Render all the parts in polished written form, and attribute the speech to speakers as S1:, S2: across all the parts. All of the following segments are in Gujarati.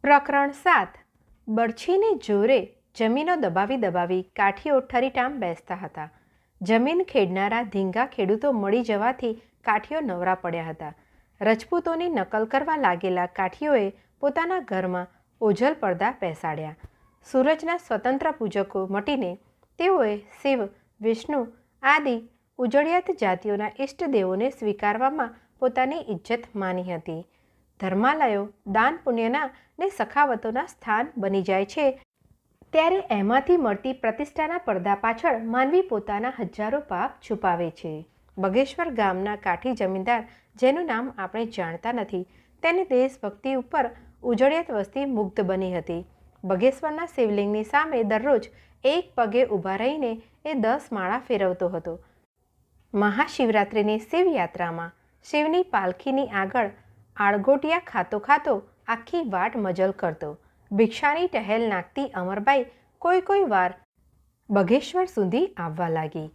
S1: પ્રકરણ 7 બરછીને જોરે જમીનો દબાવી દબાવી કાઠીઓ ઠરીટામ બેસતા હતા. જમીન ખેડનારા ધીંગા ખેડૂતો મળી જવાથી કાઠીઓ નવરા પડ્યા હતા. રજપૂતોની નકલ કરવા લાગેલા કાઠીઓએ પોતાના ઘરમાં ઓઝલ પડદા બેસાડ્યા. સૂરજના સ્વતંત્ર પૂજકો મટીને તેઓએ શિવ, વિષ્ણુ આદિ ઉજળિયાત જાતિઓના ઇષ્ટદેવોને સ્વીકારવામાં પોતાની ઇજ્જત માની હતી. ધર્માલયો દાન પુણ્યના ને સખાવતોના સ્થાન બની જાય છે ત્યારે એમાંથી મળતી પ્રતિષ્ઠાના પડદા પાછળ માનવી પોતાના હજારો પાપ છુપાવે છે. બગેશ્વર ગામના કાઠી જમીનદાર, જેનું નામ આપણે જાણતા નથી, તેની દેશભક્તિ ઉપર ઉજળિયાત વસ્તી મુગ્ધ બની હતી. બગેશ્વરના શિવલિંગની સામે દરરોજ એક પગે ઊભા રહીને એ 10 માળા ફેરવતો હતો. મહાશિવરાત્રિની શિવયાત્રામાં શિવની પાલખીની આગળ આળગોટિયા ખાતો ખાતો આખી વાટ મજલ કરતો. ભિક્ષાની ટહેલ નાખતી અમરબાઈ કોઈ વાર બગેશ્વર સુધી આવવા લાગી.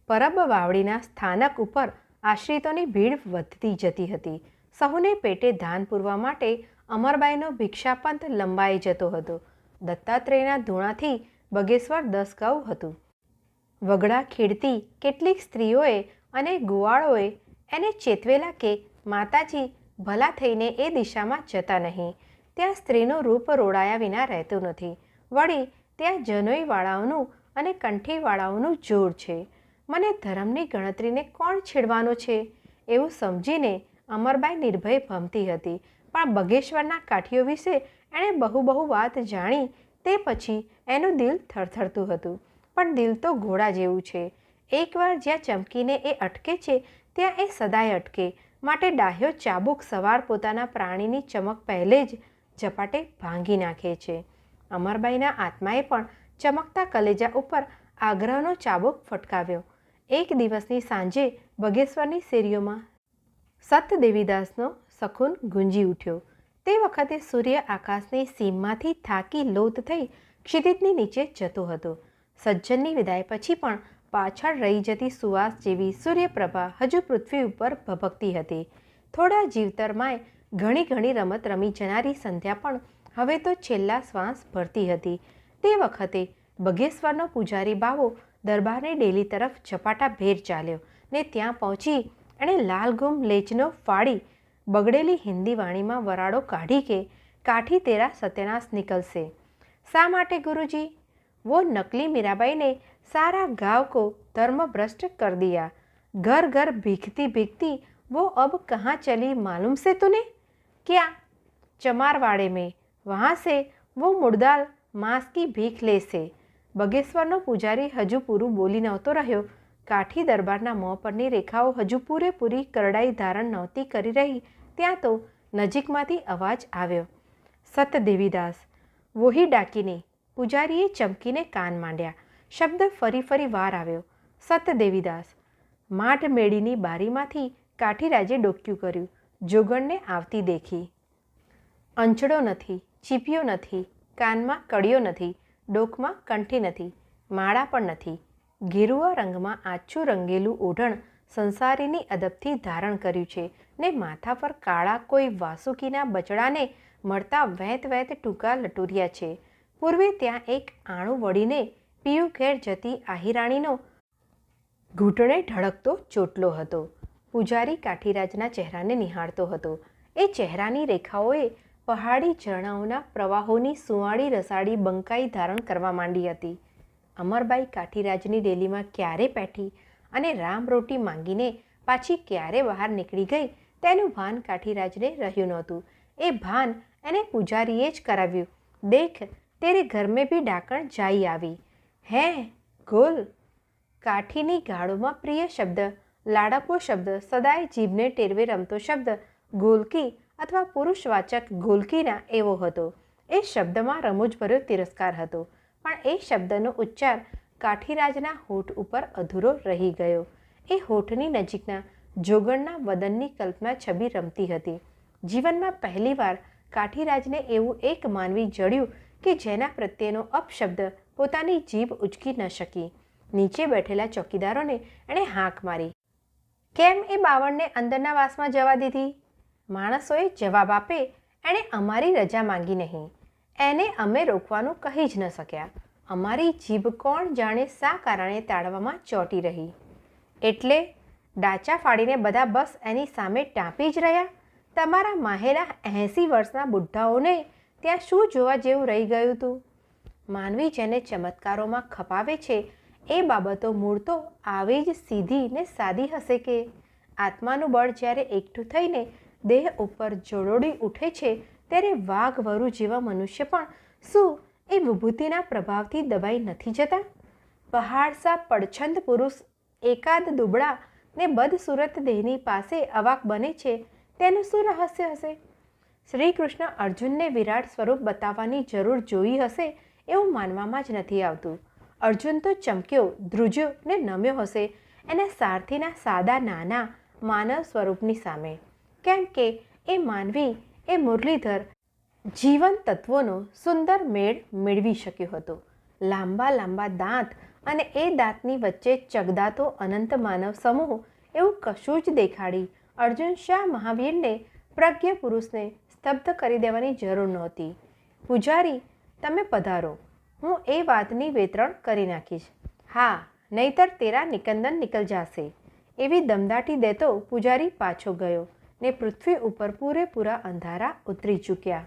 S1: પરબ વાવડીના સ્થાનક ઉપર આશ્રિતોની ભીડ વધતી જતી હતી. સહુને પેટે ધાન પૂરવા માટે અમરબાઈનો ભિક્ષાપંથ લંબાઈ જતો હતો. દત્તાત્રેયના ધૂણાથી બગેશ્વર 10 ગૌ હતું. વગડા ખેડતી કેટલીક સ્ત્રીઓએ અને ગુવાળોએ એને ચેતવેલા કે માતાજી ભલા થઈને એ દિશામાં જતા નહીં. ત્યાં સ્ત્રીનું રૂપ રોડાયા વિના રહેતું નથી. વળી ત્યાં જનોઈવાળાઓનું અને કંઠીવાળાઓનું જોર છે. મને ધર્મની ગણતરીને કોણ છેડવાનો છે એવું સમજીને અમરબાઈ નિર્ભય ભમતી હતી. પણ બગેશ્વરના કાઠીઓ વિશે એણે બહુ વાત જાણી તે પછી એનું દિલ થરથરતું હતું. પણ દિલ તો ઘોડા જેવું છે. એકવાર જ્યાં ચમકીને એ અટકે છે ત્યાં એ સદાય અટકે. માટે ડાહ્યો ચાબુક સવાર પોતાના પ્રાણીની ચમક પહેલે જ ઝપાટે ભાંગી નાખે છે. અમરબાઈના આત્માએ પણ ચમકતા કલેજા ઉપર આગ્રહનો ચાબુક ફટકાવ્યો. એક દિવસની સાંજે બગેશ્વરની શેરીઓમાં સત દેવીદાસનો સખુન ગુંજી ઉઠ્યો. તે વખતે સૂર્ય આકાશની સીમમાંથી થાકી લોથ થઈ ક્ષિતિજની નીચે જતો હતો. સજ્જનની વિદાય પછી પણ પાછળ રહી જતી સુવાસ જેવી સૂર્યપ્રભા હજુ પૃથ્વી ઉપર ભભકતી હતી. થોડા જીવતરમાંય ઘણી રમત રમી જનારી સંધ્યા પણ હવે તો છેલ્લા શ્વાસ ભરતી હતી. તે વખતે બગેશ્વરનો પૂજારી બાવો દરબારની ડેલી તરફ ઝપાટા ભેર ચાલ્યો ને ત્યાં પહોંચી એણે લાલગુમ લેચનો ફાડી બગડેલી હિન્દી વાણીમાં વરાળો કાઢી કે કાઠી તેરા સત્યનાશ નિકલશે. શા માટે ગુરુજી? वो नकली मीराबाई ने सारा गांव को धर्म भ्रष्ट कर दिया. घर घर भीखती भीखती वो अब कहाँ चली मालूम से तूने? क्या? चमारवाड़े में. वहाँ से वो मुर्दाल मांस की भीख लेसे. बगेश्वरનો પૂજારી હજુ પૂરું બોલી નહોતો રહ્યો. કાઠી દરબારના મોં પરની રેખાઓ હજુ પૂરેપૂરી કરડાઈ ધારણ નહોતી કરી રહી ત્યાં તો નજીકમાંથી અવાજ આવ્યો. સત દેવીદાસ. વોહી ડાકીની. પૂજારીએ ચમકીને કાન માંડ્યા. શબ્દ ફરી વાર આવ્યો. સત દેવીદાસ. માઢ મેળીની બારીમાંથી કાઠીરાજે ડોક્યું કર્યું. જોગણને આવતી દેખી. અંચડો નથી, ચીપિયો નથી, કાનમાં કડિયો નથી, ડોકમાં કંઠી નથી, માળા પણ નથી. ઘેરુઆ રંગમાં આછું રંગેલું ઓઢણ સંસારીની અદબથી ધારણ કર્યું છે ને માથા પર કાળા કોઈ વાસુકીના બચડાને મળતા વેત ટૂંકા લટુરિયા છે. પૂર્વે ત્યાં એક આણું વળીને પીયું ઘેર જતી આહિરાણીનો ઘૂંટણે ઢળકતો ચોટલો હતો. પૂજારી કાઠીરાજના ચહેરાને નિહાળતો હતો. એ ચહેરાની રેખાઓએ પહાડી ઝરણાઓના પ્રવાહોની સુંવાળી રસાળી બંકાઈ ધારણ કરવા માંડી હતી. અમરબાઈ કાઠીરાજની ડેલીમાં ક્યારે પેઠી અને રામ રોટી માંગીને પાછી ક્યારે બહાર નીકળી ગઈ તેનું ભાન કાઠીરાજને રહ્યું નહોતું. એ ભાન એને પૂજારીએ જ કરાવ્યું. દેખ, તેરે ઘર મેં ભી ડાકણ જાઈ આવી. હે ગોલ. કાઠીની ગાળોમાં પ્રિય શબ્દ, લાડકવો શબ્દ, સદાય જીભને ટેરવે રમતો શબ્દ ગોલકી અથવા પુરુષવાચક ગોલકીના એવો હતો. એ શબ્દમાં રમૂજભર્યો તિરસ્કાર હતો. પણ એ શબ્દનો ઉચ્ચાર કાઠીરાજના હોઠ ઉપર અધૂરો રહી ગયો. એ હોઠની નજીકના જોગણના વદનની કલ્પના છબી રમતી હતી. જીવનમાં પહેલીવાર કાઠીરાજને એવું એક માનવી જડ્યું કે જેના પ્રત્યેનો અપશબ્દ પોતાની જીભ ઉચકી ન શકી. નીચે બેઠેલા ચોકીદારોને એણે હાંક મારી. કેમ એ બાવળને અંદરના વાસમાં જવા દીધી? માણસોએ જવાબ આપે એણે અમારી રજા માંગી નહીં. એને અમે રોકવાનું કહી જ ન શક્યા. અમારી જીભ કોણ જાણે શા કારણે તાળવામાં ચોંટી રહી. એટલે ડાચા ફાડીને બધા બસ એની સામે ટાંપી જ રહ્યા. તમારા માહેલા 80 વર્ષના બુઢ્ઢાઓને ત્યાં શું જોવા જેવું રહી ગયું હતું? માનવી જેને ચમત્કારોમાં ખપાવે છે એ બાબતો મૂળ તો આવી જ સીધી ને સાદી હશે કે આત્માનું બળ જ્યારે એકઠું થઈને દેહ ઉપર જોડોડી ઉઠે છે ત્યારે વાઘ વરુ જેવા મનુષ્ય પણ શું એ વિભૂતિના પ્રભાવથી દબાઈ નથી જતા? પહાડસા પડછંદ પુરુષ એકાદ દુબળા ને બદસુરત દેહની પાસે અવાક બને છે તેનું શું રહસ્ય હશે? શ્રી કૃષ્ણ અર્જુનને વિરાટ સ્વરૂપ બતાવવાની જરૂર જોઈ હશે એવું માનવામાં જ નથી આવતું. અર્જુન તો ચમક્યો, ધ્રુજ્યો ને નમ્યો હશે એના સારથીના સાદા નાના માનવ સ્વરૂપની સામે. કેમ કે એ માનવી, એ મુરલીધર જીવન તત્વોનો સુંદર મેળ મેળવી શક્યો હતો. લાંબા લાંબા દાંત અને એ દાંતની વચ્ચે ચગદાતો અનંત માનવ સમૂહ એવું કશું જ દેખાડી અર્જુન શા મહાવીરને પ્રજ્ઞ પુરુષને સ્તબ્ધ કરી દેવાની જરૂર નહોતી. પૂજારી, તમે પધારો, હું એ વાતની વેતરણ કરી નાખીશ. હા, નહીતર તેરા નિકંદન નિકલ જાશે. એવી દમદાટી દેતો પૂજારી પાછો ગયો ને પૃથ્વી ઉપર પૂરેપૂરા અંધારા ઉતરી ચૂક્યા.